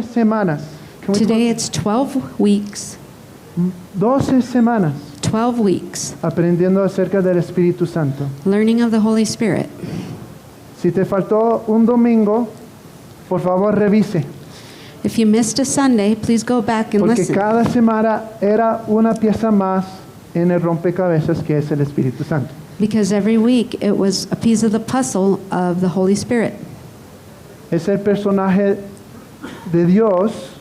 12 semanas. Today it's 12 weeks. 12 semanas 12 weeks aprendiendo acerca del Espíritu Santo. learning of the Holy Spirit. Si te faltó un domingo, por favor revise, If you missed a Sunday, please go back and porque listen. cada semana era una pieza más en el rompecabezas que es el Espíritu Santo. Because every week it was a piece of the puzzle of the Holy Spirit. Es el personaje de Dios.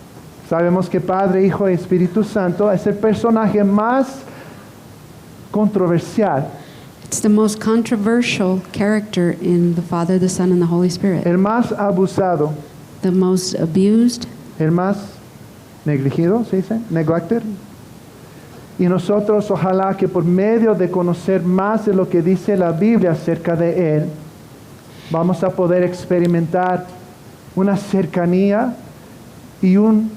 Sabemos que Padre, Hijo y Espíritu Santo es el personaje más controversial, It's the most controversial character in the Father, the Son, and the Holy Spirit. el más abusado, The most abused, el más negligido, ¿se dice? Neglected. Y nosotros ojalá que por medio de conocer más de lo que dice la Biblia acerca de Él, vamos a poder experimentar una cercanía y un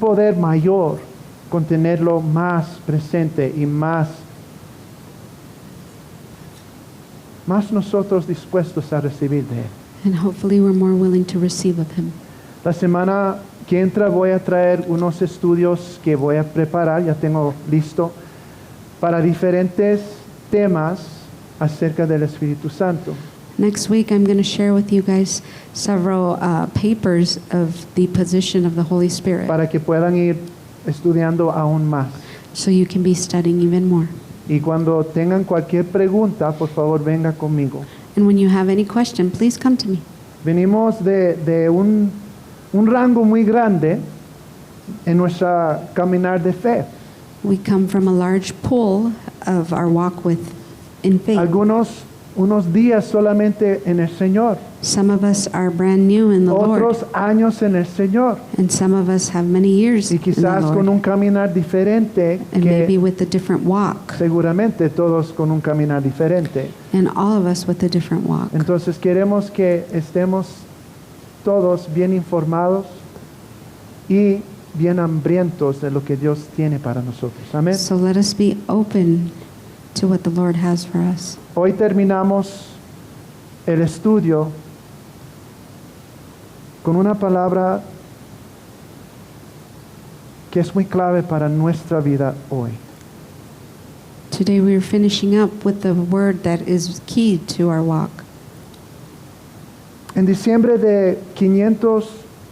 poder mayor con tenerlo más presente y más nosotros dispuestos a recibir de Él. and hopefully we're more willing to receive of Him. La semana que entra voy a traer unos estudios que voy a preparar, ya tengo listo, para diferentes temas acerca del Espíritu Santo. Next week, I'm going to share with you guys several papers of the position of the Holy Spirit, Para que puedan ir estudiando aún más. so you can be studying even more. Y cuando tengan cualquier pregunta, por favor venga conmigo. And when you have any question, please come to me. Venimos de un rango muy grande en nuestra caminar de fe. We come from a large pool of our walk in faith. Unos días solamente en el Señor, Some of us are brand new in the Lord, otros años en el Señor, and some of us have many years y in the quizás con Lord, un caminar diferente, and maybe que with a different walk, seguramente todos con un caminar diferente. and all of us with a different walk. Entonces queremos que estemos todos bien informados y bien hambrientos de lo que Dios tiene para nosotros. Amén. So let us be open to what the Lord has for us. Hoy terminamos el estudio con una palabra que es muy clave para nuestra vida hoy. Today we are finishing up with the word that is key to our walk. En diciembre de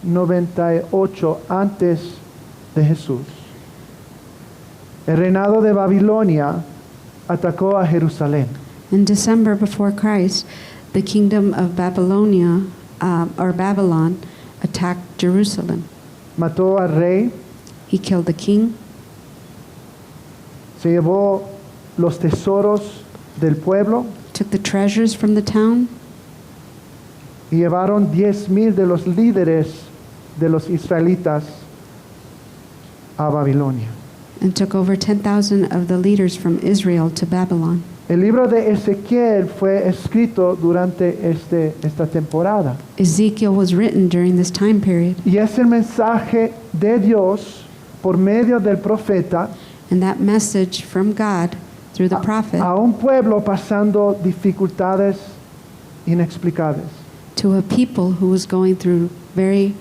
598 antes de Jesús, el reinado de Babilonia atacó a Jerusalén. In December before Christ, the kingdom of Babylonia, or Babylon, attacked Jerusalem. Mató al rey, He killed the king, se llevó los tesoros del pueblo took the treasures from the town, y llevaron 10,000 de los líderes de los israelitas a Babilonia. and took over 10,000 of the leaders from Israel to Babylon. El libro de Ezequiel fue escrito durante esta temporada. Ezekiel was written during this time period, Y es el mensaje de Dios por medio del profeta and that message from God through the prophet a un pueblo pasando dificultades inexplicables. to a people who was going through very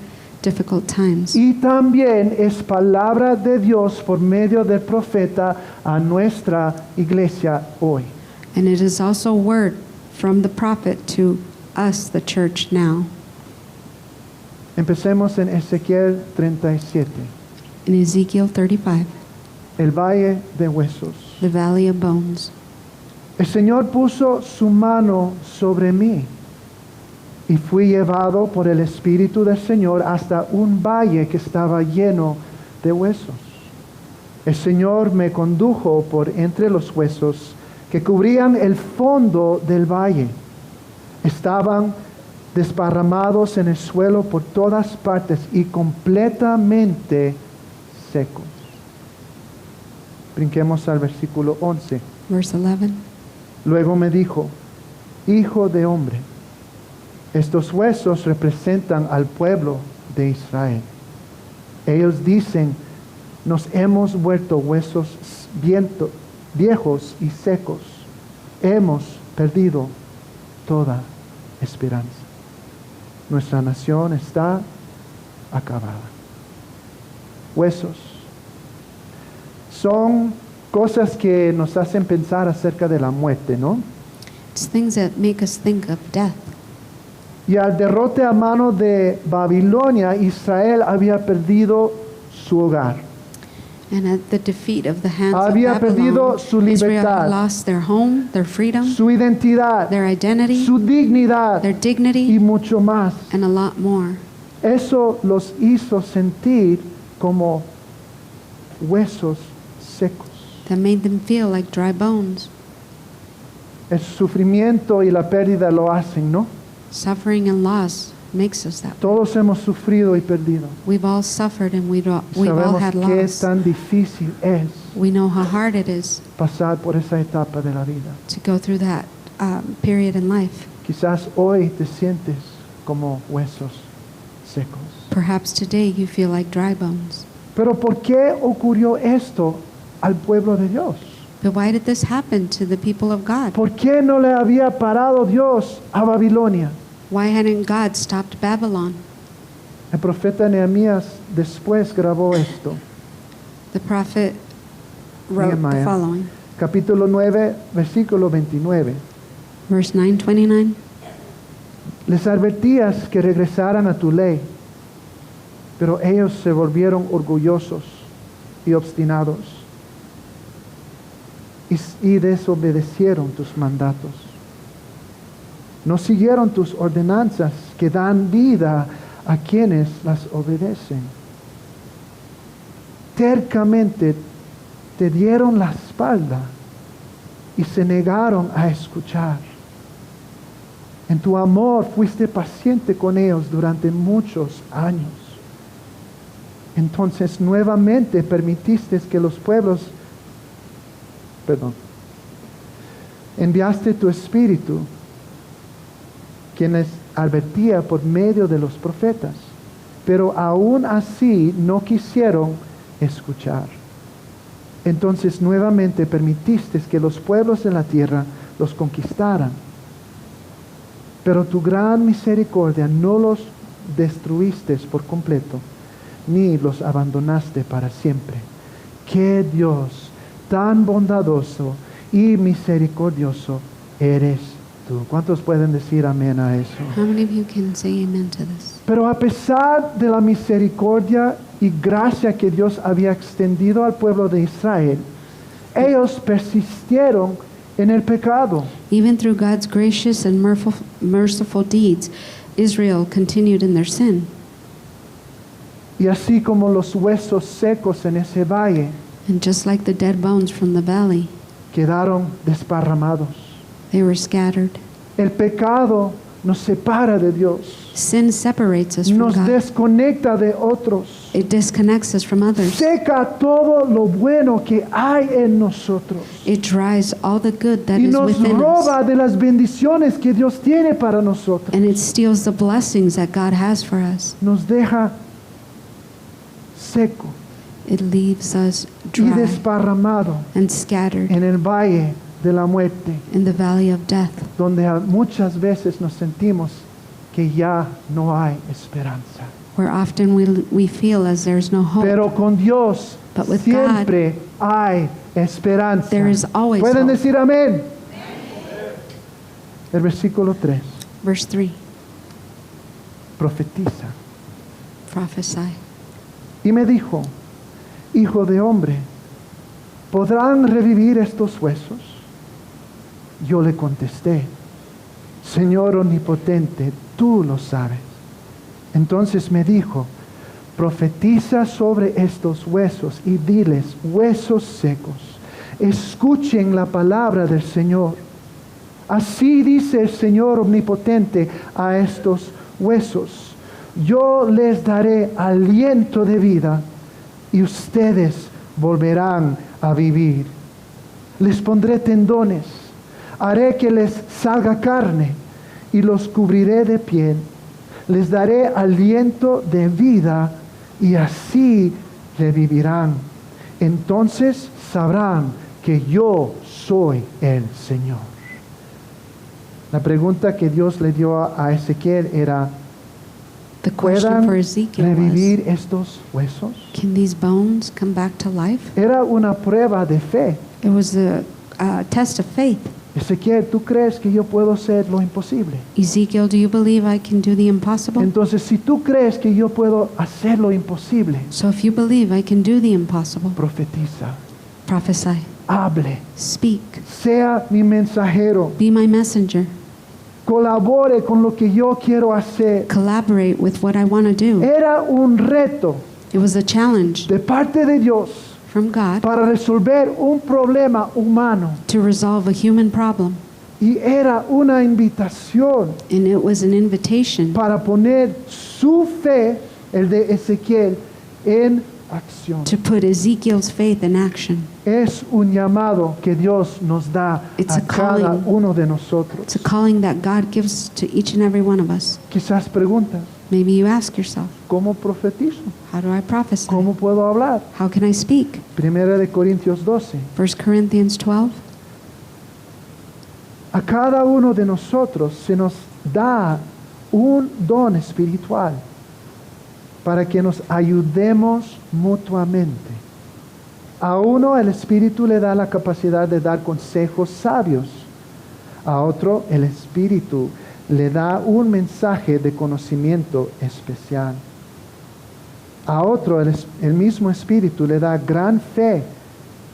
difficult times. Y también es palabra de Dios por medio del profeta a nuestra iglesia hoy. And it is also word from the prophet to us, the church now. Empecemos en Ezequiel 37, In Ezekiel 35, el valle de huesos. the valley of bones. El Señor puso su mano sobre mí y fui llevado por el Espíritu del Señor hasta un valle que estaba lleno de huesos. El Señor me condujo por entre los huesos que cubrían el fondo del valle. Estaban desparramados en el suelo por todas partes y completamente secos. Brinquemos al versículo 11. Verse 11. Luego me dijo, hijo de hombre, estos huesos representan al pueblo de Israel. Ellos dicen, nos hemos vuelto huesos viejos y secos. Hemos perdido toda esperanza. Nuestra nación está acabada. Huesos. Son cosas que nos hacen pensar acerca de la muerte, ¿no? It's things that make us think of death. Y al derrote a mano de Babilonia, Israel había perdido su hogar. And at the defeat of the hands Había of perdido Babylon, su Israel libertad. had lost their home, their freedom, Su identidad, their identity, su dignidad their y dignity, mucho más. and a lot more. Eso los hizo sentir como huesos secos. That made them feel like dry bones. El sufrimiento y la pérdida lo hacen, ¿no? Suffering and loss makes us that way. Todos hemos sufrido y perdido. We've all suffered and we've all Sabemos had qué loss. tan difícil es We know how hard it is pasar por esa etapa de la vida. to go through that period in life. Quizás hoy te sientes como huesos secos. Perhaps today you feel like dry bones. Pero ¿por qué ocurrió esto al pueblo de Dios? But why did this happen to the people of God? ¿Por qué no le había parado Dios a Babilonia? Why hadn't God stopped Babylon? El profeta Nehemías después grabó esto. The prophet wrote the Nehemiah. following. Capítulo 9, versículo 29. Verse 9:29. Les advertías que regresaran a tu ley, pero ellos se volvieron orgullosos y obstinados y desobedecieron tus mandatos. No siguieron tus ordenanzas que dan vida a quienes las obedecen. Tercamente te dieron la espalda y se negaron a escuchar. En tu amor fuiste paciente con ellos durante muchos años. Entonces nuevamente permitiste que los pueblos, enviaste tu espíritu, quien les advertía por medio de los profetas, pero aún así no quisieron escuchar. Entonces nuevamente permitiste que los pueblos de la tierra los conquistaran. Pero tu gran misericordia no los destruiste por completo, ni los abandonaste para siempre. ¡Qué Dios tan bondadoso y misericordioso eres tú! ¿Cuántos pueden decir amén a eso? How many of you can say amen to this? Pero a pesar de la misericordia y gracia que Dios había extendido al pueblo de Israel, ellos persistieron en el pecado. Even through God's gracious and merciful deeds, Israel continued in their sin. Y así como los huesos secos en ese valle And just like the dead bones from the valley, quedaron desparramados. they were scattered. El pecado nos separa de Dios, Sin separates us from nos God. desconecta de otros, It disconnects us from others. seca todo lo bueno que hay en nosotros It dries all the good that y is nos within us. roba de las bendiciones que Dios tiene para nosotros. And it steals the blessings that God has for us. Nos deja seco It leaves us y dry desparramado and scattered en el valle de la muerte, in the valley of death, donde muchas veces nos sentimos que ya no hay esperanza. where often we feel as there's no hope. Pero con Dios But with siempre hay esperanza. There is always ¿Pueden hope. decir amén? El versículo 3. Verse 3, Profetiza. prophesy. Y me dijo, hijo de hombre, ¿podrán revivir estos huesos? Yo le contesté, Señor omnipotente, tú lo sabes. Entonces me dijo, profetiza sobre estos huesos y diles, huesos secos, escuchen la palabra del Señor. Así dice el Señor omnipotente a estos huesos, yo les daré aliento de vida y ustedes volverán a vivir. Les pondré tendones, haré que les salga carne y los cubriré de piel. Les daré aliento de vida y así revivirán. Entonces sabrán que yo soy el Señor. La pregunta que Dios le dio a Ezequiel era, The question puedan for Ezekiel was, revivir estos huesos. can these bones come back to life? Era una prueba de fe. It was a test of faith. Ezequiel, ¿tú crees que yo puedo hacer lo imposible? Ezekiel, do you believe I can do the impossible? Entonces, si tú crees que yo puedo hacer lo imposible, So if you believe I can do the impossible, profetiza, prophesy, hable, speak, sea mi mensajero, be my messenger, colabore con lo que yo quiero hacer. collaborate with what I want to do. Era un reto It was a challenge de parte de Dios from God para resolver un problema humano. to resolve a human problem. Y era una invitación And it was an invitation para poner su fe, el de Ezequiel, en acción. to put Ezekiel's faith in action. Es un llamado que Dios nos da It's a a cada calling. uno de nosotros. It's a calling that God gives to each and every one of us. Quizás preguntas, Maybe you ask yourself, ¿cómo profetizo? how do I prophesy? ¿Cómo puedo hablar? How can I speak? Primera de Corintios 12. 1 Corinthians 12. A cada uno de nosotros se nos da un don espiritual para que nos ayudemos mutuamente. A uno el Espíritu le da la capacidad de dar consejos sabios. A otro el Espíritu le da un mensaje de conocimiento especial. A otro el mismo Espíritu le da gran fe.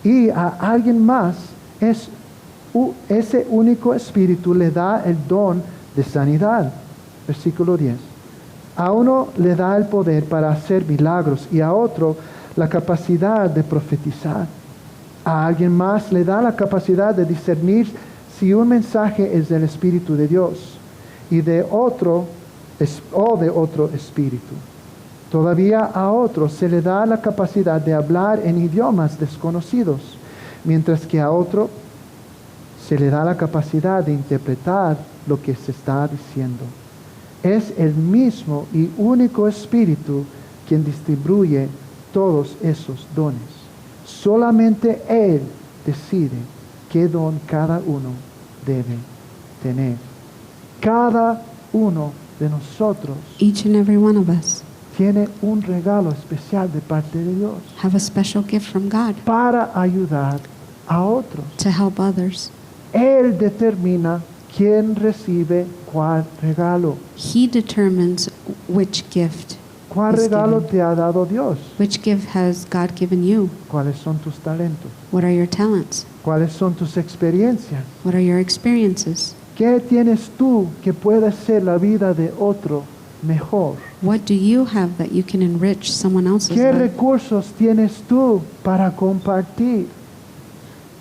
Y a alguien más ese único Espíritu le da el don de sanidad. Versículo 10. A uno le da el poder para hacer milagros y a otro la capacidad de profetizar. A alguien más le da la capacidad de discernir si un mensaje es del Espíritu de Dios y de otro espíritu. Todavía a otro se le da la capacidad de hablar en idiomas desconocidos, mientras que a otro se le da la capacidad de interpretar lo que se está diciendo. Es el mismo y único Espíritu quien distribuye todos esos dones. Solamente Él decide qué don cada uno debe tener. Cada uno de nosotros Each and every one of us tiene un regalo especial de parte de Dios have a special gift from God para ayudar a otros. to help others. Él determina quién recibe cuál regalo. He determines which gift. ¿Cuál is regalo given. te ha dado Dios? Which gift has God given you? ¿Cuáles son tus talentos? What are your talents? ¿Cuáles son tus experiencias? What are your experiences? ¿Qué tienes tú que puede hacer la vida de otro mejor? What do you have that you can enrich someone else's ¿Qué life? recursos tienes tú para compartir?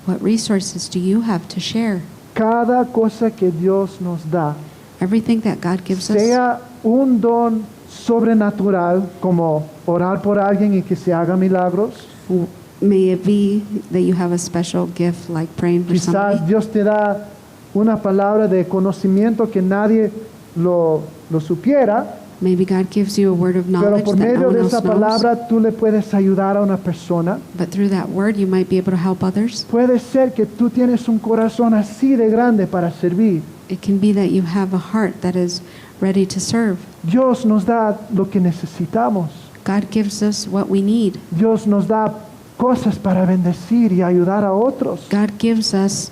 What resources do you have to share? Cada cosa que Dios nos da, Everything that God gives us, sea un don sobrenatural como orar por alguien y que se haga milagros. may it be that you have a special gift like praying for Quizás somebody. Dios te da una palabra de conocimiento que nadie lo supiera, Maybe God gives you a word of pero knowledge por that no medio one de else esa knows. palabra tú le puedes ayudar a una persona. But through that word, you might be able to help others. Puede ser que tú tienes un corazón así de grande para servir. It can be that you have a heart that is ready to serve. Dios nos da lo que necesitamos. God gives us what we need. Dios nos da cosas para bendecir y ayudar a otros. God gives us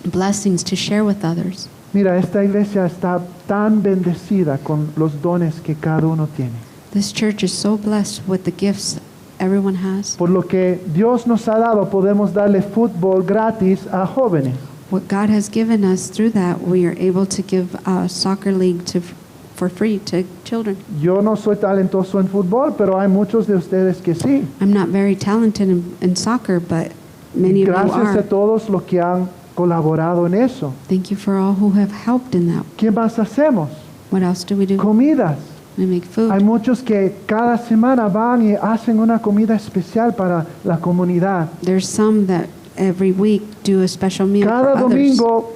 blessings to share with others. Mira, esta iglesia está tan bendecida con los dones que cada uno tiene. This church is so blessed with the gifts everyone has. Por lo que Dios nos ha dado, podemos darle fútbol gratis a jóvenes. What God has given us through that, we are able to give a soccer league for free to children. Yo no soy talentoso en fútbol, pero hay muchos de ustedes que sí. I'm not very talented in soccer, but many of you Gracias a are. todos los que han colaborado en eso. Thank you for all who have helped in that. ¿Qué más hacemos? What else do we do? Comidas. We make food. Hay muchos que cada semana van y hacen una comida especial para la comunidad. There's some that every week do a special meal Cada for others. domingo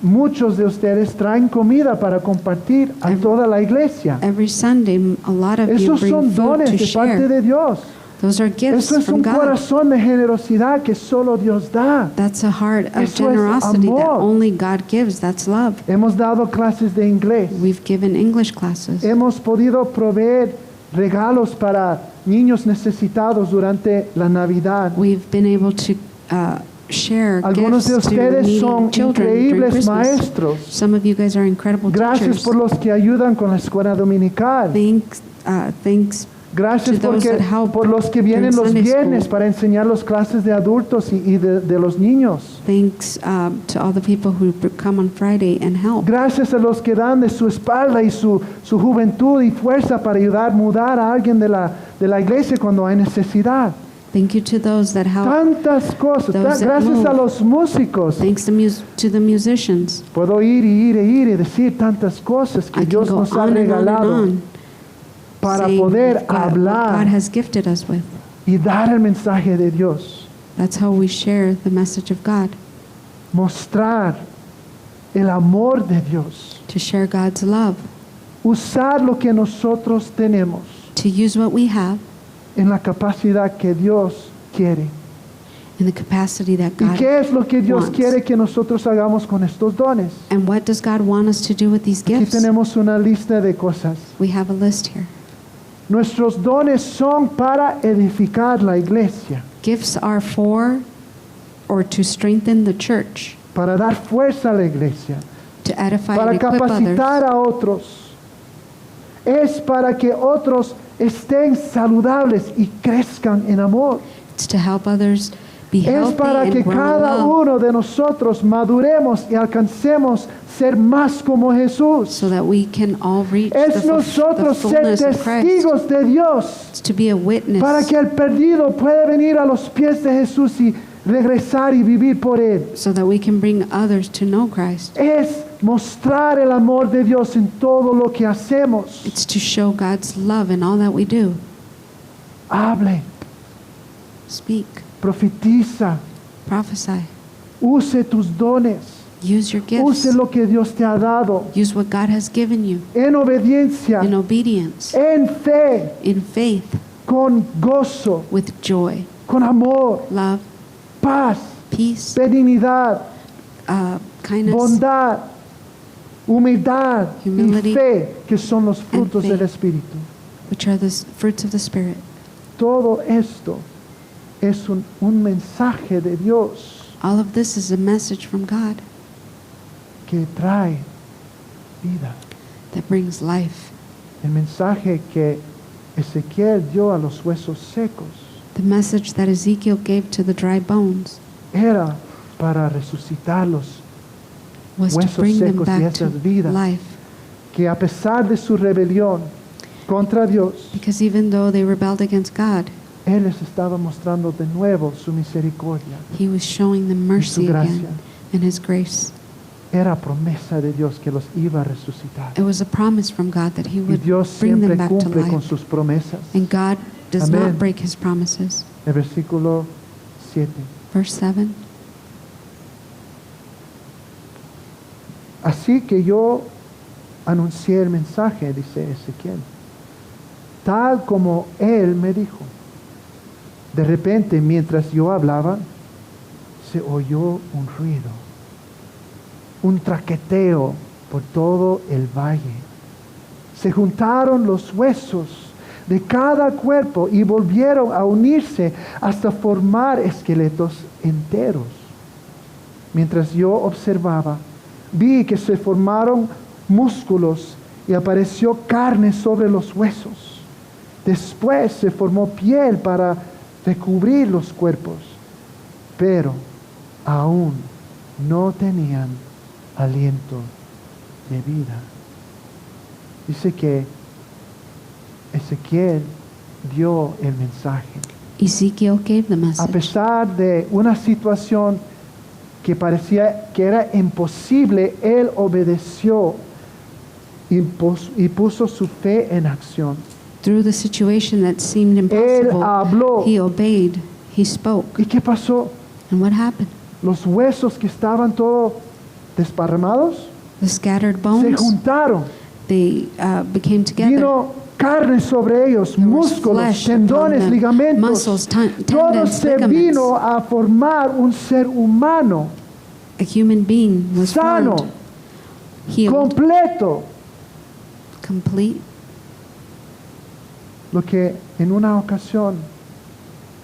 muchos de ustedes traen comida para compartir a toda la iglesia. Every Sunday, a lot of you Esos bring son food dones to de parte share. de Dios. Those are gifts Eso es from un God. corazón de generosidad que solo Dios da. That's a heart of Eso es generosity that amor. only God gives. That's love. Hemos dado clases de inglés. We've given English classes. Hemos podido proveer regalos para niños necesitados durante la Navidad. We've been able to share Algunos de gifts to ustedes needy son children during increíbles Christmas. maestros. Some of you guys are incredible Gracias teachers. por los que ayudan con la escuela dominical. Thanks Gracias to those that help por los que vienen during los Sunday viernes school. para enseñar las clases de adultos y de los niños. Thanks to all the people who come on Friday and help. Gracias a los que dan de su espalda y su juventud y fuerza para ayudar a mudar a alguien de la iglesia cuando hay necesidad. Thank you to those that help. Tantas cosas. Those that Gracias move. a los músicos. Thanks to the musicians. Puedo ir y decir tantas cosas que I can Dios go nos ha on and on and regalado on, para saying poder what God hablar has gifted us with. y dar el mensaje de Dios. That's how we share the message of God, Mostrar el amor de Dios. to share God's love, Usar lo que nosotros tenemos to use what we have en la capacidad que Dios quiere. in the capacity that ¿Y God qué es lo que Dios wants. quiere que nosotros hagamos con estos dones? And what does God want us to do with these Aquí gifts? tenemos una lista de cosas. We have a list here. Nuestros dones son para edificar la iglesia, Gifts are for or to strengthen the church, para dar fuerza a la iglesia, to edify para and equip capacitar others, a otros. Es para que otros estén saludables y crezcan en amor. it's to help others be Es healthy para que and grow in cada love, uno de nosotros maduremos y alcancemos ser más como Jesús. so that we can all reach Es the nosotros ser fullness of Christ. testigos de Dios It's to be a witness, para que el perdido pueda venir a los pies de Jesús y regresar y vivir por Él. so that we can bring others to know Christ. Es mostrar el amor de Dios en todo lo que hacemos. It's to show God's love in all that we do. Hable, Speak, profetiza, prophesy, use tus dones, use your gifts, use lo que Dios te ha dado use what God has given you en obediencia, in obedience, en fe, in faith, con gozo, with joy, con amor, love, paz, peace, benignidad, kindness, bondad, humildad Humility y fe, que son los frutos faith. del Espíritu. which are the fruits of the Spirit. Todo esto es un mensaje de Dios All of this is a message from God que trae vida. that brings life. El mensaje que Ezequiel dio a los huesos secos The message that Ezekiel gave to the dry bones era para resucitarlos, was to huesos bring them secos y back to esas vidas. life. que a pesar de su rebelión contra Dios, Because even though they rebelled against God, Él les estaba mostrando de nuevo su misericordia. He was showing them mercy gracia. again and His grace. Era promesa de Dios que los iba a resucitar. It was a promise from God that He Y would Dios bring siempre them back to cumple con life. sus promesas. And God does Amén. not break His promises. El versículo 7. Verse 7. Así que yo anuncié el mensaje, dice Ezequiel, tal como Él me dijo. De repente, mientras yo hablaba, se oyó un ruido, un traqueteo por todo el valle. Se juntaron los huesos de cada cuerpo y volvieron a unirse hasta formar esqueletos enteros. Mientras yo observaba, vi que se formaron músculos y apareció carne sobre los huesos. Después se formó piel para recubrir los cuerpos, pero aún no tenían aliento de vida. Dice que Ezequiel dio el mensaje. Ezekiel gave the A message. pesar de una situación que parecía que era imposible, él obedeció y puso su fe en acción. Through the situation that seemed Él impossible, habló. He obeyed, He spoke. ¿Y qué pasó? And what happened? Los huesos que estaban todos desparramados The scattered se bones, juntaron. they became together. Vino carne sobre ellos, There was músculos, flesh upon tendones, them, ligamentos. muscles, Todo tendons, se ligaments. vino a formar un ser humano A human being was sano, formed, healed, completo. complete. Lo que en una ocasión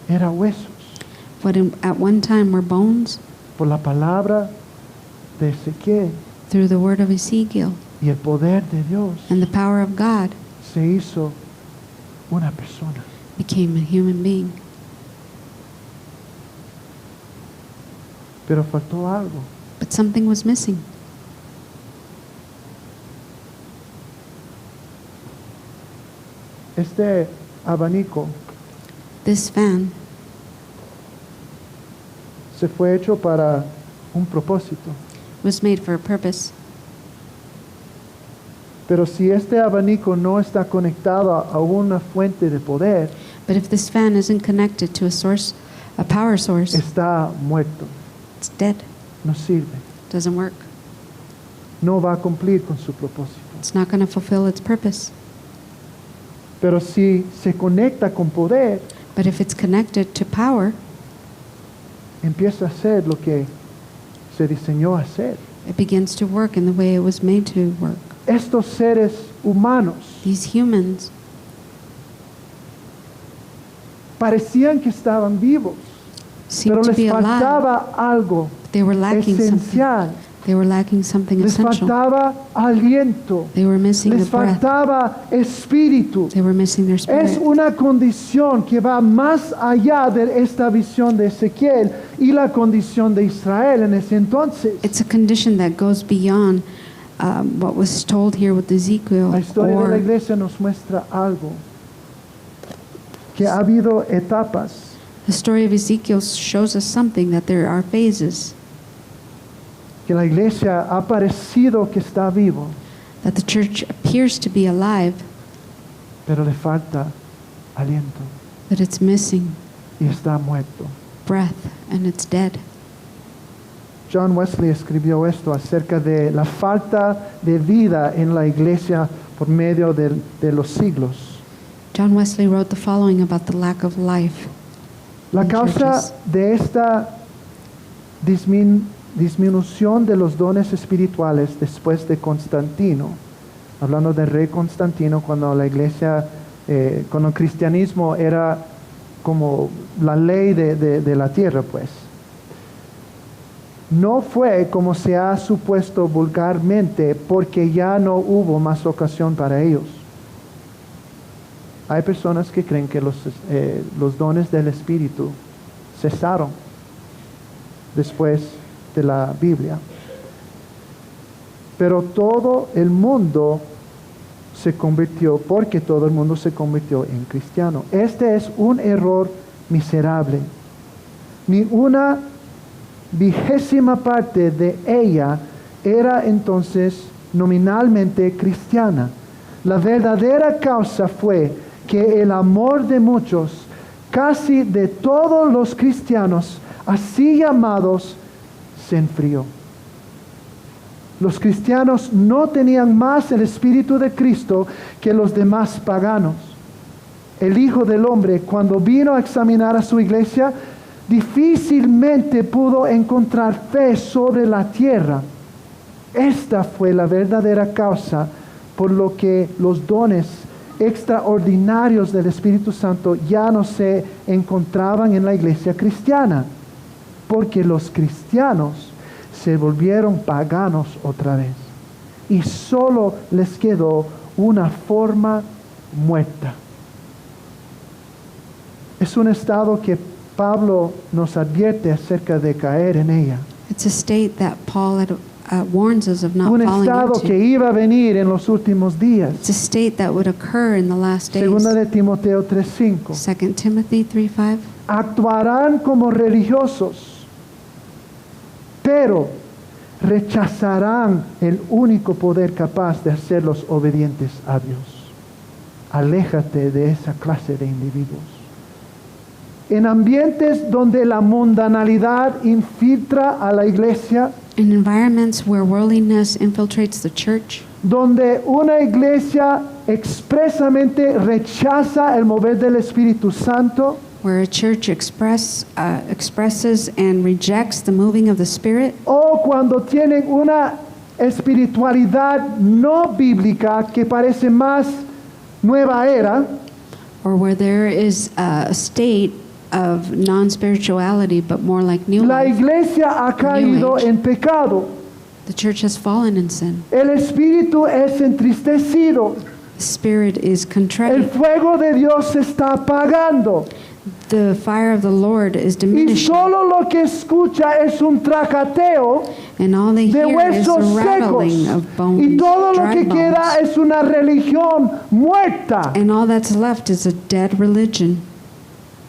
era huesos, What at one time were bones, por la palabra de Ezequiel through the word of Ezekiel y el poder de Dios, and the power of God, se hizo una persona. became a human being. Pero faltó algo. But something was missing. Este abanico This fan se fue hecho para un propósito. was made for a purpose. Pero si este abanico no está conectado a una fuente de poder, But if this fan isn't connected to a source, a power source, está muerto, it's dead. no sirve, Doesn't work. no va a cumplir con su propósito. It's not going to fulfill its purpose. Pero si se conecta con poder, But if it's connected to power, empieza a hacer lo que se diseñó a hacer. it begins to work in the way it was made to work. Estos seres humanos These humans parecían que estaban vivos, seem pero to les be alive. faltaba algo They were lacking something. esencial. They were lacking something Les essential. faltaba aliento, They were missing the les breath. faltaba espíritu. They were missing their Es spirit. una condición que va más allá de esta visión de Ezequiel y la condición de Israel en ese entonces. It's a condition that goes beyond what was told here with Ezekiel. La historia de la Or iglesia nos muestra algo, que ha habido etapas, the story of Ezekiel shows us something, that there are phases, que la iglesia ha parecido que está vivo, that the church appears to be alive, pero le falta aliento but it's missing y está muerto. breath and it's dead. John Wesley escribió esto acerca de la falta de vida en la iglesia por medio de los siglos. John Wesley wrote the following about the lack of life. La in causa churches. de esta disminución de los dones espirituales después de Constantino, hablando del rey Constantino, cuando la iglesia, cuando el cristianismo era como la ley de la tierra, pues. No fue como se ha supuesto vulgarmente, porque ya no hubo más ocasión para ellos. Hay personas que creen que los dones del Espíritu cesaron después de la Biblia. Pero todo el mundo se convirtió, porque todo el mundo se convirtió en cristiano. Este es un error miserable. Ni una 20ª parte de ella era entonces nominalmente cristiana. La verdadera causa fue que el amor de muchos, casi de todos los cristianos, así llamados, se enfrió. Los cristianos no tenían más el Espíritu de Cristo que los demás paganos. El Hijo del Hombre, cuando vino a examinar a su iglesia, difícilmente pudo encontrar fe sobre la tierra. Esta fue la verdadera causa por lo que los dones extraordinarios del Espíritu Santo ya no se encontraban en la iglesia cristiana, porque los cristianos se volvieron paganos otra vez y solo les quedó una forma muerta. Es un estado que Pablo nos advierte acerca de caer en ella. It's a state that Paul warns us of not Un falling estado into. que iba a venir en los últimos días. It's a state that would occur in the last days. Segunda de Timoteo 3:5. 2 Timothy 3:5. Actuarán como religiosos, pero rechazarán el único poder capaz de hacerlos obedientes a Dios. Aléjate de esa clase de individuos. En ambientes donde la mundanalidad infiltra a la iglesia, In environments where worldliness infiltrates the church, donde una iglesia expresamente rechaza el mover del Espíritu Santo, where a church expresses and rejects the moving of the Spirit, o cuando tienen una espiritualidad no bíblica que parece más nueva era, or where there is a state of non-spirituality but more like new la life, iglesia ha caído age. en pecado. the church has fallen in sin. El espíritu es entristecido. The Spirit is El contrite. fuego de Dios se está apagando. The fire of the Lord is Y diminishing, solo lo que escucha es un tracateo and all they de hear is the huesos rattling secos. of Y bones, todo lo dry que queda bones. es una religión muerta. And all that's left is a dead religion.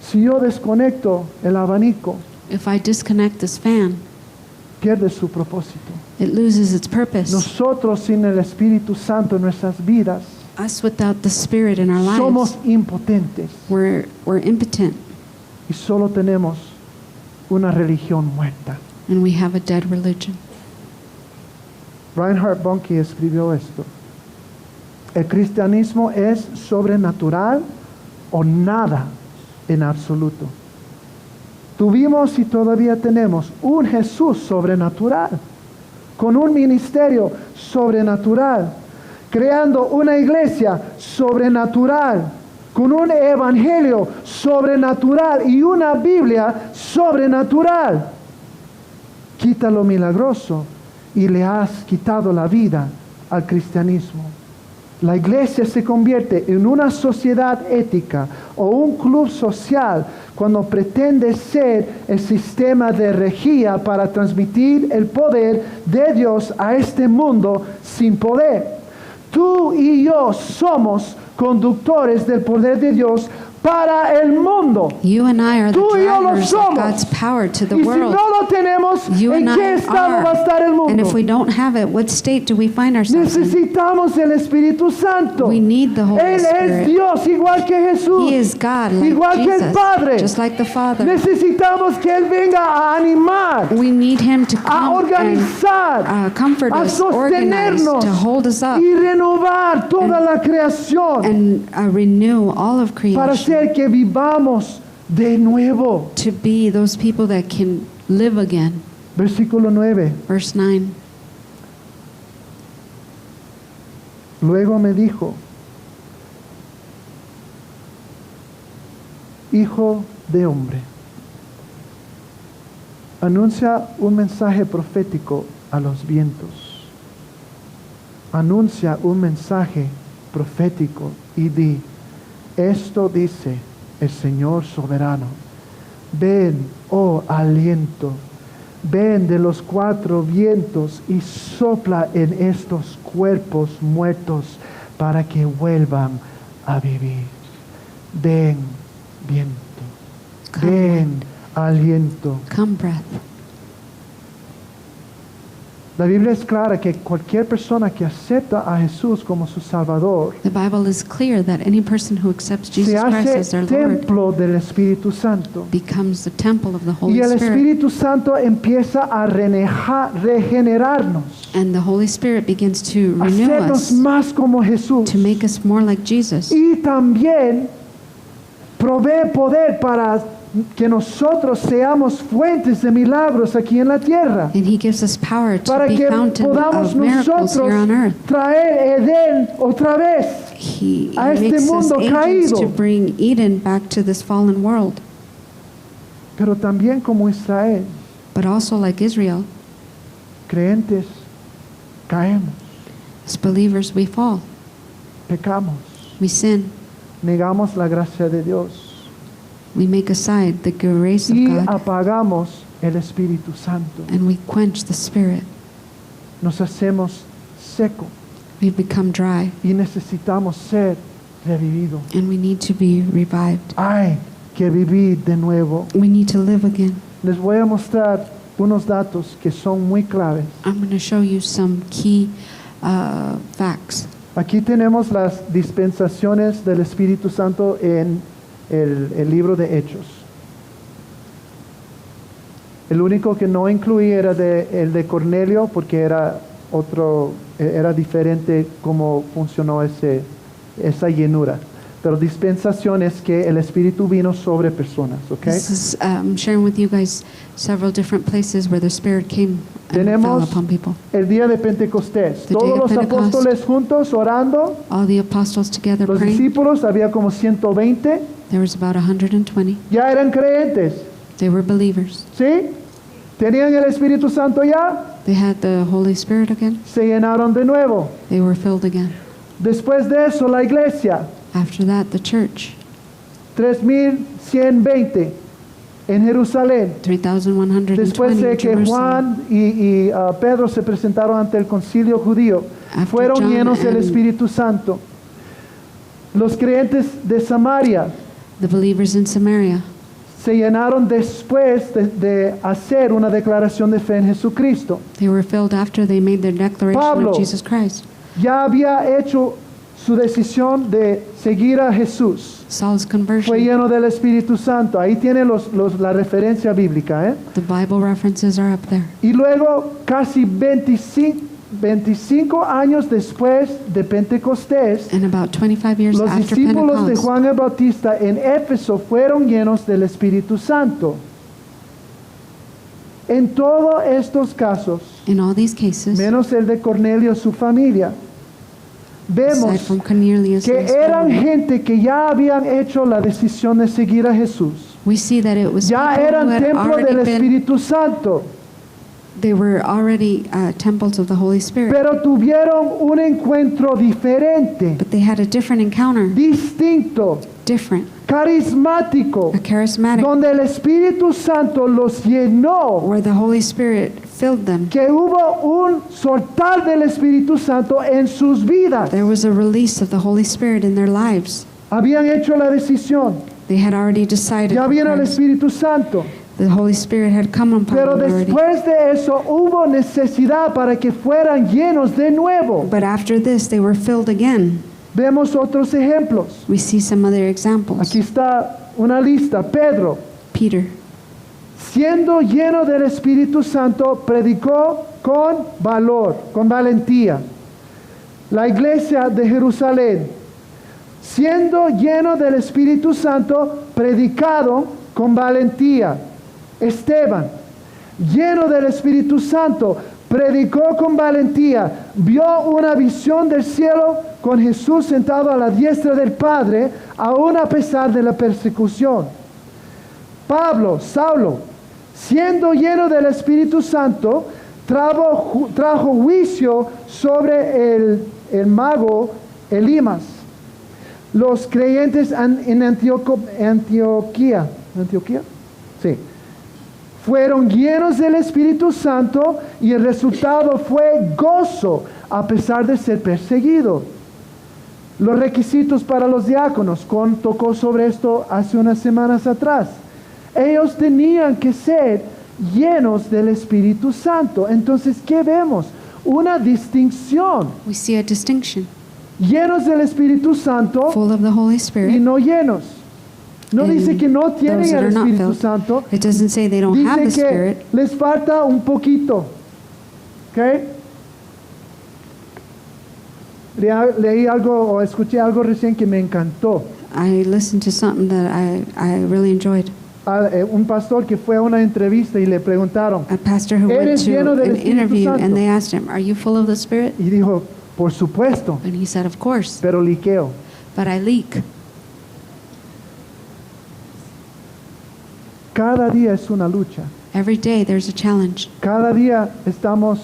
Si yo desconecto el abanico, If I disconnect this fan, pierde su propósito. it loses its purpose. Nosotros sin el Espíritu Santo en nuestras vidas Us without the Spirit in our somos lives, impotentes we're impotent, y solo tenemos una religión muerta. and we have a dead religion. Reinhard Bonnke escribió esto. El cristianismo es sobrenatural o nada en absoluto. Tuvimos y todavía tenemos un Jesús sobrenatural, con un ministerio sobrenatural, creando una iglesia sobrenatural, con un evangelio sobrenatural y una Biblia sobrenatural. Quita lo milagroso y le has quitado la vida al cristianismo. La iglesia se convierte en una sociedad ética o un club social cuando pretende ser el sistema de regía para transmitir el poder de Dios a este mundo sin poder. Tú y yo somos conductores del poder de Dios para el mundo. You and I are the Tú y yo lo drivers of somos. God's power to the Y si world. no lo tenemos, You ¿en and qué I estado va a estar el are. And if mundo? we don't have it, what state do we find ourselves in? Necesitamos el Espíritu Santo. We need the Holy Él es Spirit. Dios igual que Jesús. He is God, like igual que el Jesus, Padre. just like the Father. Necesitamos que Él venga a animar, We need Him to a come and organizar, comfort a us, organize, sostenernos to hold us up, y renovar toda la creación and renew all of para creation, hacer que vivamos de nuevo. to be those people that can live again. Versículo 9. Verse 9. Luego me dijo, hijo de hombre, anuncia un mensaje profético a los vientos. Anuncia un mensaje profético y di, esto dice el Señor soberano. Ven, oh aliento, ven de los cuatro vientos y sopla en estos cuerpos muertos para que vuelvan a vivir. Ven, viento, Come, ven, aliento. Come, breath. La Biblia es clara que cualquier persona que acepta a Jesús como su Salvador The Bible is clear that any person who accepts se Jesus Christ hace as their Lord templo del Espíritu Santo. becomes the temple of the Holy Y el Spirit. Espíritu Santo empieza a regenerarnos, And the Holy Spirit begins to a renew hacernos us, más como Jesús. to make us more like Jesus. Y también provee poder para que nosotros seamos fuentes de milagros aquí en la tierra. And He gives us power to Para be que fountain podamos of miracles here on nosotros earth. traer Edén otra vez. He a este makes us mundo agents caído. to bring Eden back to this fallen world. Pero también como Israel, But also like Israel, creyentes, caemos, as believers we fall, pecamos, we sin, negamos la gracia de Dios we make aside the grace of y God, apagamos el Espíritu Santo. and we quench the Spirit. Nos hacemos seco We become dry, y necesitamos ser revividos. and we need to be revived. Hay que vivir de nuevo. We need to live again. Les voy a mostrar unos datos que son muy claves. I'm going to show you some key facts. Aquí tenemos las dispensaciones del Espíritu Santo en el libro de Hechos. El único que no incluí era el de Cornelio porque era diferente cómo funcionó esa llenura. Pero dispensación es que el Espíritu vino sobre personas, ¿ok? This is sharing with you guys several different places where the Spirit came and fell Tenemos upon people. el día de Pentecostés. The day Todos of los Pentecost. apóstoles juntos orando. All the apostles together Los praying. discípulos, había como 120. There was about 120. Ya eran creyentes, They were believers. ¿sí? Tenían el Espíritu Santo ya. They had the Holy Spirit again. Se llenaron de nuevo. They were filled again. Después de eso, la iglesia. After that, the church, 3,120 en Jerusalén. 3,120 Después de in que Jerusalem. Juan y Pedro se presentaron ante el concilio judío, After fueron John llenos del and- Espíritu Santo. Los creyentes de Samaria The believers in Samaria, se llenaron después de hacer una declaración de fe en Jesucristo. they were filled after they made their declaration Pablo. of Jesus Christ. Ya había hecho su decisión de seguir a Jesús. Saul's Fue conversion. lleno del Espíritu Santo. Ahí tiene la referencia bíblica, ¿eh? The Bible references are up there. Y luego, casi 25 años después de Pentecostés, And about 25 years los after discípulos de Pentecost, Juan el Bautista en Éfeso fueron llenos del Espíritu Santo. En todos estos casos, in all these cases, menos el de Cornelio y su familia, aside vemos from Cornelius que and his eran family, gente que ya habían hecho la decisión de seguir a Jesús. we see that it was Ya people eran who had templo already del been, Espíritu Santo, they were already temples of the Holy Spirit, pero tuvieron un encuentro diferente, but they had a different encounter, distinto, different, carismático, a charismatic, donde el Espíritu Santo los llenó, where the Holy Spirit filled them. que hubo un soltar del Espíritu Santo en sus vidas. There was a release of the Holy Spirit in their lives. Habían hecho la decisión, They had already decided. ya for vino el Christ. Espíritu Santo, The Holy Spirit had come upon pero them already. después de eso hubo necesidad para que fueran llenos de nuevo. But after this, they were filled again. Vemos otros ejemplos. We see some other examples. Aquí está una lista. Pedro, Peter, siendo lleno del Espíritu Santo, predicó con valor, con valentía. La iglesia de Jerusalén, siendo lleno del Espíritu Santo, predicado con valentía. Esteban, lleno del Espíritu Santo, predicó con valentía, vio una visión del cielo con Jesús sentado a la diestra del Padre, aún a pesar de la persecución. Pablo, Saulo, siendo lleno del Espíritu Santo, trajo juicio sobre el mago Elimas. Los creyentes en Antioquía, sí, fueron llenos del Espíritu Santo y el resultado fue gozo a pesar de ser perseguido. Los requisitos para los diáconos, Con tocó sobre esto hace unas semanas atrás. Ellos tenían que ser llenos del Espíritu Santo. Entonces, ¿qué vemos? Una distinción. we see a distinction. Llenos del Espíritu Santo Full of the Holy y Spirit. no llenos. No and dice que no those tienen that el are not Espíritu filled. Santo. It doesn't say they don't have the Dice que Spirit. les falta un poquito. ¿Ok? Leí algo o escuché algo recién que me encantó. I listened to something that I really enjoyed. Un pastor que fue a una entrevista y le preguntaron, A pastor who went ¿Eres to lleno del an Espíritu interview Santo? and they asked him, "Are you full of the Spirit?" y dijo, por supuesto, And he said, "Of course, pero liqueo. but I leak." Cada día es una lucha. Every day there's a challenge. Cada día estamos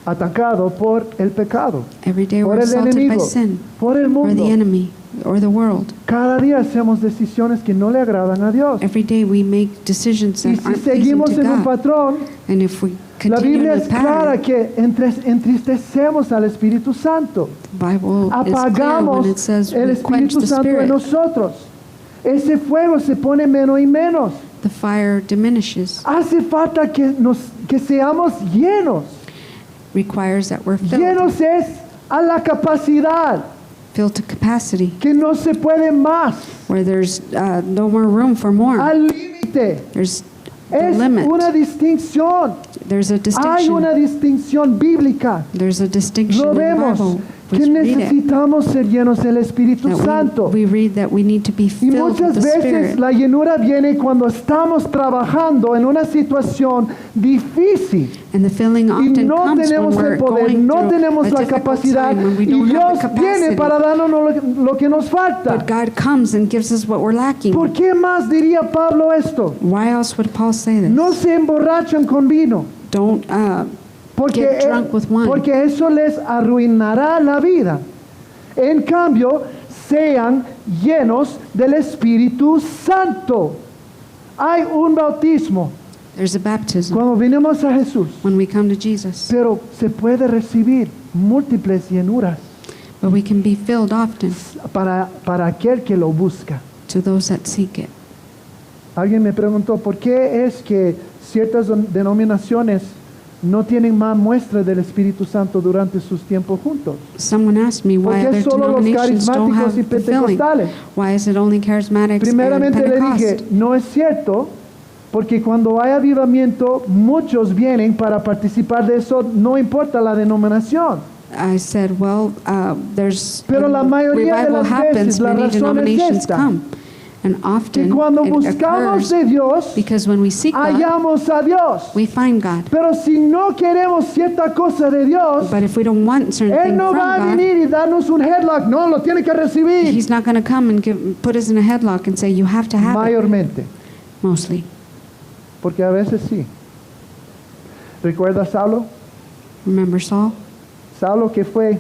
atacado por el pecado, Every day por we're el assaulted by enemigo, sin, por el or mundo. the enemy, or the world. Cada día hacemos decisiones que no le agradan a Dios. Every day we make decisions Y that si aren't pleasing seguimos to en un God. patrón, And if we la continue Biblia in es the clara pattern, que entristecemos al Espíritu Santo. the Bible is clear Apagamos when it says el we quench Espíritu the Santo en Spirit. nosotros. Ese fuego se pone menos y menos. The fire diminishes. Hace falta que seamos llenos. Requires that we're filled. Llenos es a la capacidad. filled to capacity, que no se puede más, where there's no more room for more. al límite. There's the Es limit. una distinción. There's a Hay distinction. una distinción bíblica. There's a distinction Lo in the vemos Bible. que We read it. necesitamos ser llenos del Espíritu That Santo. we read that we need to be Y filled with muchas the veces Spirit. la llenura viene cuando estamos trabajando en una situación difícil And the filling y often no comes when tenemos we're el poder, going no through tenemos a la difficult capacidad time, when we y don't have Dios the viene capacity. para darnos lo que nos falta. But God comes and gives us what we're lacking. ¿Por qué más diría Pablo esto? Why else would Paul say this? No se emborrachan con vino. Don't Porque, get drunk with wine. porque eso les arruinará la vida. En cambio, sean llenos del Espíritu Santo. Hay un bautismo There's a baptism cuando venimos a Jesús, when we come to Jesus. pero se puede recibir múltiples llenuras But we can be filled often para aquel que lo busca. to those that seek it. Alguien me preguntó, ¿por qué es que ciertas denominaciones no tienen más muestras del Espíritu Santo durante sus tiempos juntos? Someone asked me ¿Por why qué other solo los denominations don't carismáticos have y the filling. pentecostales? Why is it only charismatics and Primeramente le dije, Pentecost? no es cierto, porque cuando hay avivamiento, muchos vienen para participar de eso, no importa la denominación. I said, well, there's Pero la mayoría de revival las happens, veces la many razón es denominations esta, come. And que often cuando it buscamos occurs de Dios, because when we seek God, hallamos a Dios. we find God. Pero si no queremos cierta cosa de Dios, But if we don't want certain Él things no from va a God, venir y darnos un headlock, no, lo tiene que recibir. He's not going to come and put us in a headlock and say, you have to have it, Mayormente, mostly. porque a veces sí. ¿Recuerda Saulo? Remember Saul? Saulo que fue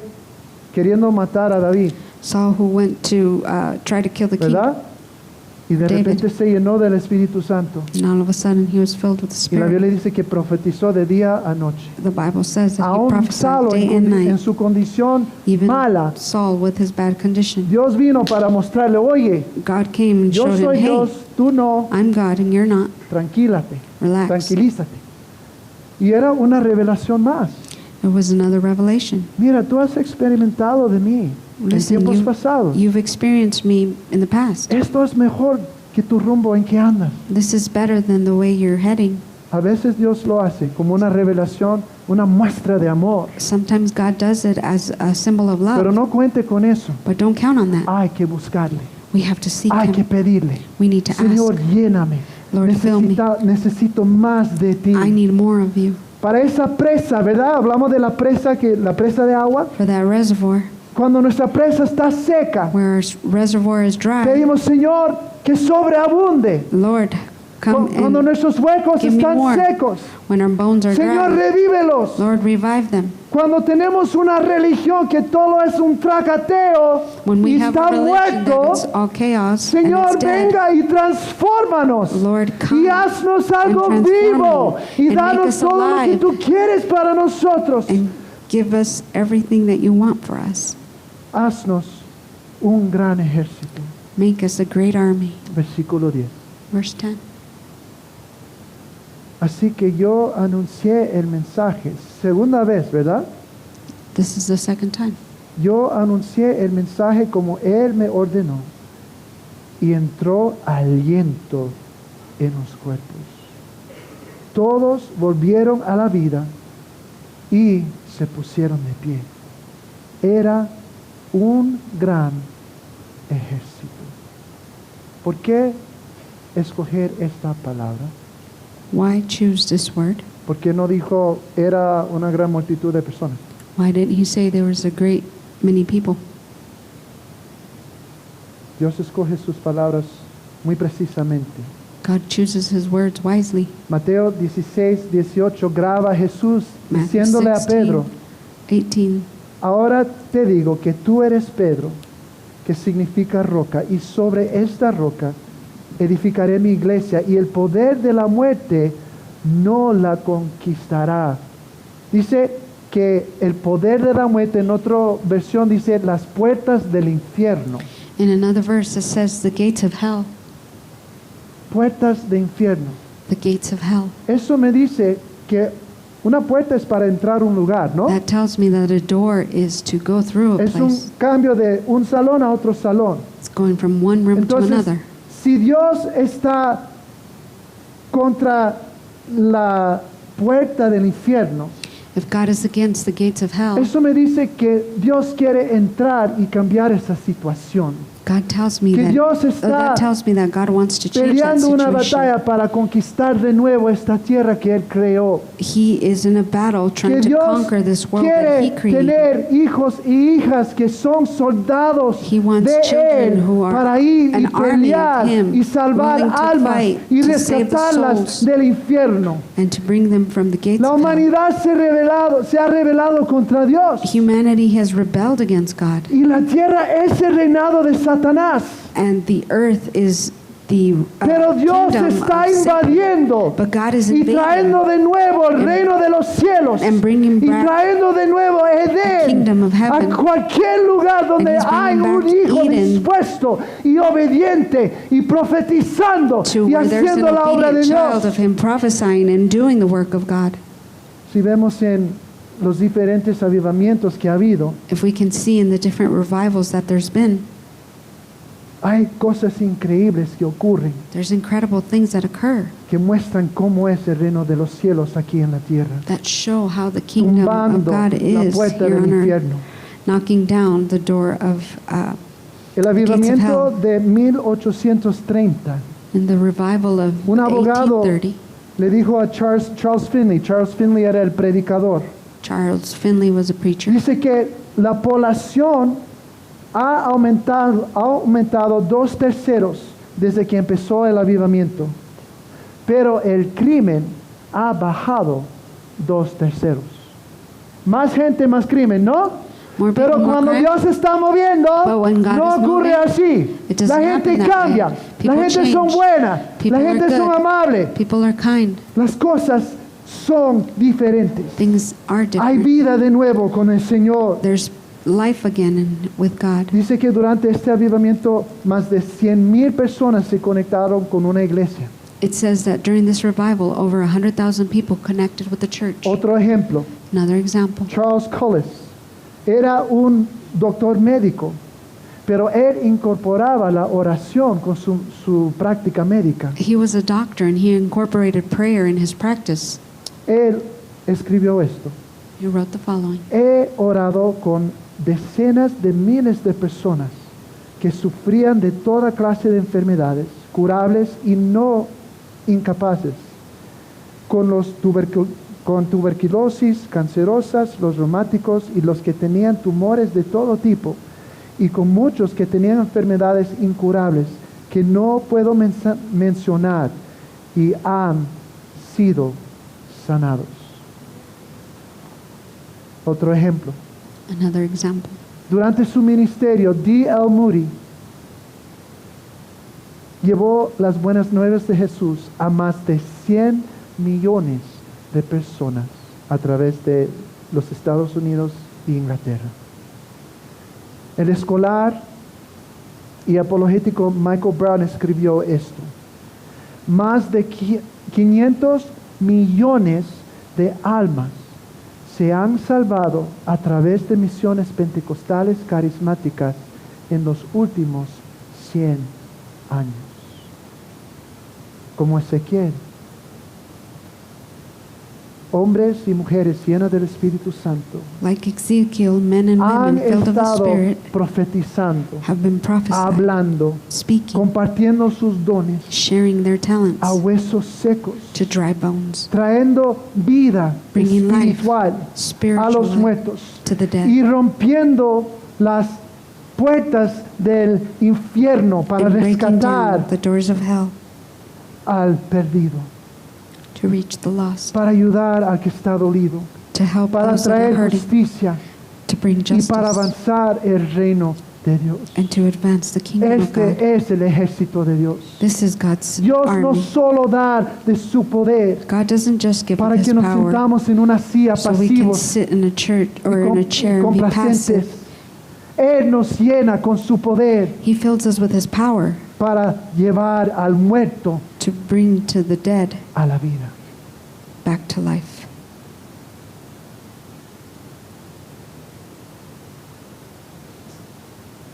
queriendo matar a David, Saul who went to try to kill the king. ¿verdad? Y de David. repente se llenó del Espíritu Santo. And all of a sudden he was filled with the Y la Spirit. Biblia dice que profetizó de día a noche. The Bible says that he Aún prophesied Saulo day and en night. su condición Even mala, Saul with his bad condition. Dios vino para mostrarle, oye, God came and yo showed him, soy hey, Dios, tú no, I'm God and you're not. tranquilate, Relax. tranquilízate. Y era una revelación más. It was another revelation. Mira, tú has experimentado de mí en Listen, tiempos pasados. you've experienced me in the past. Esto es mejor que tu rumbo en que andas. This is better than the way you're heading. A veces Dios lo hace como una revelación, una muestra de amor. Sometimes God does it as a symbol of love, Pero no cuente con eso. but don't count on that. Hay que buscarle. We have to seek Hay que Him. pedirle. We need to Señor, ask. lléname. Lord, fill me. Necesito más de ti. I need more of you. Para esa presa, ¿verdad? Hablamos de la presa de agua. For that reservoir, Cuando nuestra presa está seca, where our reservoir is dry, pedimos, Señor, que sobreabunde. Lord, come Cuando and nuestros huecos give me están more. secos, When our bones are Señor, dry, revívelos. Lord, revive them. Cuando tenemos una religión que todo es un tracateo When we y have está a religion that muerto, it's all chaos and Señor, it's dead, venga y transfórmanos. Lord, Y come haznos and algo transform vivo me y and make danos us todo lo que alive tú quieres para nosotros. and give us everything that you want for us. Haznos un gran ejército. Make us a great army. Versículo 10. Verse 10. Así que yo anuncié el mensaje, segunda vez, ¿verdad? This is the second time. Yo anuncié el mensaje como Él me ordenó y entró aliento en los cuerpos. Todos volvieron a la vida y se pusieron de pie. Era un gran ejército. ¿Por qué escoger esta palabra? Why choose this word? ¿Por qué no dijo era una gran multitud de personas? Why didn't he say there was a great many people? Dios escoge sus palabras muy precisamente. God chooses his words wisely. Mateo 16:18 graba a Jesús Matthew diciéndole a 16, Pedro, 18. ahora te digo que tú eres Pedro, que significa roca, y sobre esta roca edificaré mi iglesia, y el poder de la muerte no la conquistará. Dice que el poder de la muerte, en otra versión dice las puertas del infierno. In another verse it says the gates of hell. Puertas de infierno. The gates of hell. Eso me dice que Una puerta es para entrar a un lugar, ¿no? That tells me that a door is to go through a Es un place. cambio de un salón a otro salón. It's going from one room to Entonces, another. si Dios está contra la puerta del infierno, If God is against the gates of hell, eso me dice que Dios quiere entrar y cambiar esa situación. God tells me Que that, Dios está that tells me that God wants to change that Peleando una situation. batalla para conquistar de nuevo esta tierra que Él creó. He is in a battle Que trying to Dios conquer this world that He quiere created. tener hijos y hijas que son soldados He wants de children Él who are para ir y an army of pelear Him, y salvar willing to almas fight y to save the rescatarlas souls. del infierno. And to bring them from the gates La of hell. humanidad se ha rebelado contra Dios Humanity has rebelled against God, y la tierra es el reinado de Satanás. and the earth is the Pero Dios kingdom está of Satan. invadiendo But God is y invading trayendo de nuevo el reino de los cielos and bringing y back trayendo de nuevo the kingdom Edén of heaven. a cualquier lugar donde And he's hay bringing un back hijo Eden dispuesto y obediente y profetizando to y where there's an haciendo la obra de obedient child Dios. of Him prophesying and doing the work of God. Si vemos en los diferentes avivamientos que ha habido, If we can see in the different revivals that there's been, hay cosas increíbles que ocurren there's incredible things that occur que muestran cómo es el reino de los cielos aquí en la tierra, that show how the kingdom of tumbando God la is puerta here del on earth, infierno. knocking down the door of El avivamiento de 1830 in the revival of Un abogado 1830. le dijo a Charles Finley. Charles Finley era el predicador. Charles Finley was a preacher. Dice que la población ha aumentado 2/3 desde que empezó el avivamiento, pero el crimen ha bajado 2/3. Más gente, más crimen, ¿no? More Pero people, more cuando crime. Dios está moviendo, But when God no is ocurre moving, así. it doesn't La gente happen that cambia, way. la People gente son change. buenas, People la are gente son good. amables. People are kind. Las cosas son diferentes. Things are Hay different. vida de nuevo con el Señor. There's life again with God. Dice que durante este avivamiento más de 100,000 personas se conectaron con una iglesia. It says that during this revival, over 100,000 people connected with the church. Otro ejemplo, Another example. Charles Cullis era un doctor médico, pero él incorporaba la oración con su práctica médica. He was a doctor and he incorporated prayer in his practice. Él escribió esto: He wrote the following. he orado con decenas de miles de personas que sufrían de toda clase de enfermedades, curables y no incapaces, con tuberculosis cancerosas, los reumáticos y los que tenían tumores de todo tipo, y con muchos que tenían enfermedades incurables que no puedo mencionar y han sido sanados. Otro ejemplo. Another example. Durante su ministerio, D.L. Moody llevó las buenas nuevas de Jesús a más de 100 millones de personas a través de los Estados Unidos e Inglaterra. El escolar y apologético Michael Brown escribió esto: más de 500 millones de almas se han salvado a través de misiones pentecostales carismáticas en los últimos 100 años. Como Ezequiel, hombres y mujeres llenos del Espíritu Santo Like Ezekiel, men and han women filled of the estado Spirit profetizando, have been prophesying, hablando, speaking, compartiendo sus dones sharing their talents a huesos secos, to dry bones, trayendo vida Bringing life, espiritual a spiritual los life muertos to the dead, y rompiendo las puertas del infierno para and breaking down rescatar the doors of hell al perdido, to reach the lost, para ayudar al que está dolido, to help para those that are traer hurting, justicia to bring y justice, para avanzar el reino de Dios. and to advance the kingdom of God. Este es el ejército de Dios. This is God's Dios no army. solo da de su poder God doesn't just give para us que His nos power sentamos en una silla so we can pasivos sit in a church or y in a chair and be complacientes. passive. Él nos llena con su poder He fills us with His power para llevar al muerto to bring to the dead a la vida. back to life.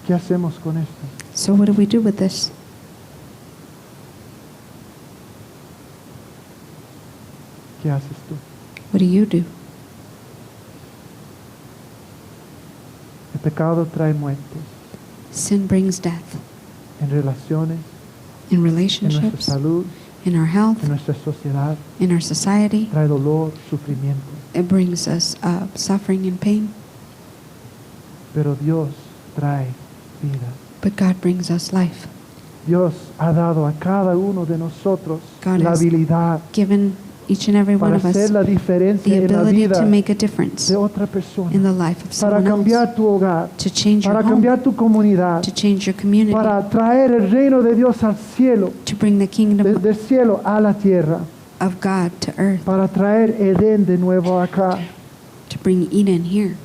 ¿Qué hacemos con esto? So what do we do with this? ¿Qué haces tú? What do you do? El pecado trae muerte Sin brings death en relaciones, in en nuestra relationships, salud, in our health, en nuestra sociedad. in our society. Trae dolor, sufrimiento. It brings us suffering and pain. Pero Dios trae vida. But God brings us life. Dios ha dado a cada uno de nosotros God la has habilidad Given each and every one para of us hacer la the diferencia en la ability vida to make a difference de otra in persona, the life of para someone else, cambiar tu hogar, to change your para home, cambiar tu comunidad, to change your community, para traer el reino de Dios al cielo, to bring the kingdom del cielo a la tierra, of God to earth, para traer Edén de nuevo acá. to bring Eden here.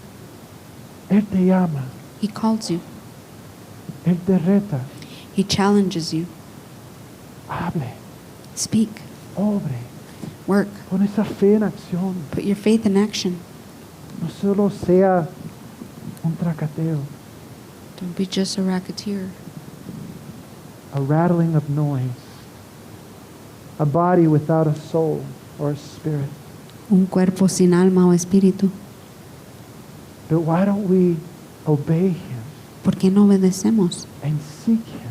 Él te llama, He calls you. Él te reta, He challenges you. hable, Speak. obre, Work. pon esa fe en acción, Put your faith in action. no solo sea un tracateo, Don't be just a racketeer. a rattling of noise, a body without a soul or a spirit. Un cuerpo sin alma o espíritu. But why don't we obey Him ¿Por qué no obedecemos and seek Him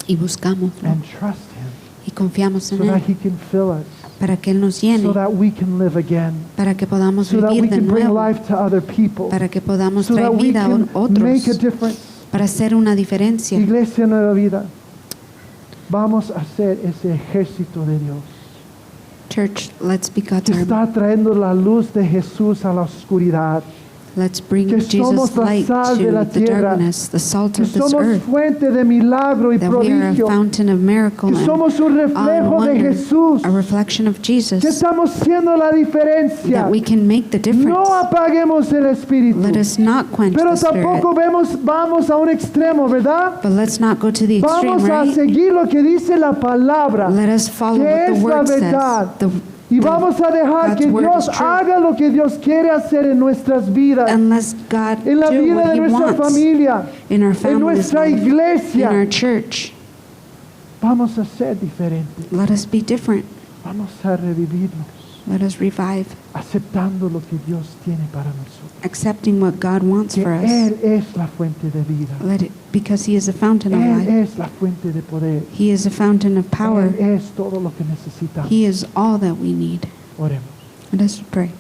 y buscamos and trust Him y confiamos so en that Él He can fill us, para que Él nos so llene, that we can live again, para que podamos so that we vivir de can bring nuevo, life to other people, para que podamos so traer that we vida a can make a otros, difference. para hacer una diferencia. Iglesia Nueva Vida, vamos a ser ese ejército de Dios Church, let's be God's que army. está trayendo la luz de Jesús a la oscuridad, Let's bring que somos Jesus' la light sal de to la the tierra, darkness, the salt que of this somos earth, fuente de milagro y that we are a prodigio, fountain of miracle que and somos un reflejo de wonder, Jesús, a reflection of que Jesus, estamos siendo la diferencia. that we can make the difference. No apaguemos el espíritu, Let us not quench pero the spirit, tampoco vamos a un extremo, ¿verdad? but let's not go to the extreme, Vamos a right? seguir lo que dice la palabra, Let us follow que what es the la word verdad. says. Y vamos a dejar God's que word Dios is true. haga lo que Dios quiere hacer en nuestras vidas, And let God en la do vida what de He nuestra wants familia, in our en family's nuestra life, in our iglesia. church. Vamos a ser diferentes. Let us be different. Vamos a revivirnos, Let us revive, aceptando lo que Dios tiene para nosotros. accepting what God wants Que for us. Él es la fuente de vida. Let it, because He is a fountain of Él life. es la fuente de poder. He is a fountain of power. Él es todo lo que necesitamos. He is all that we need. Oremos. Let us pray.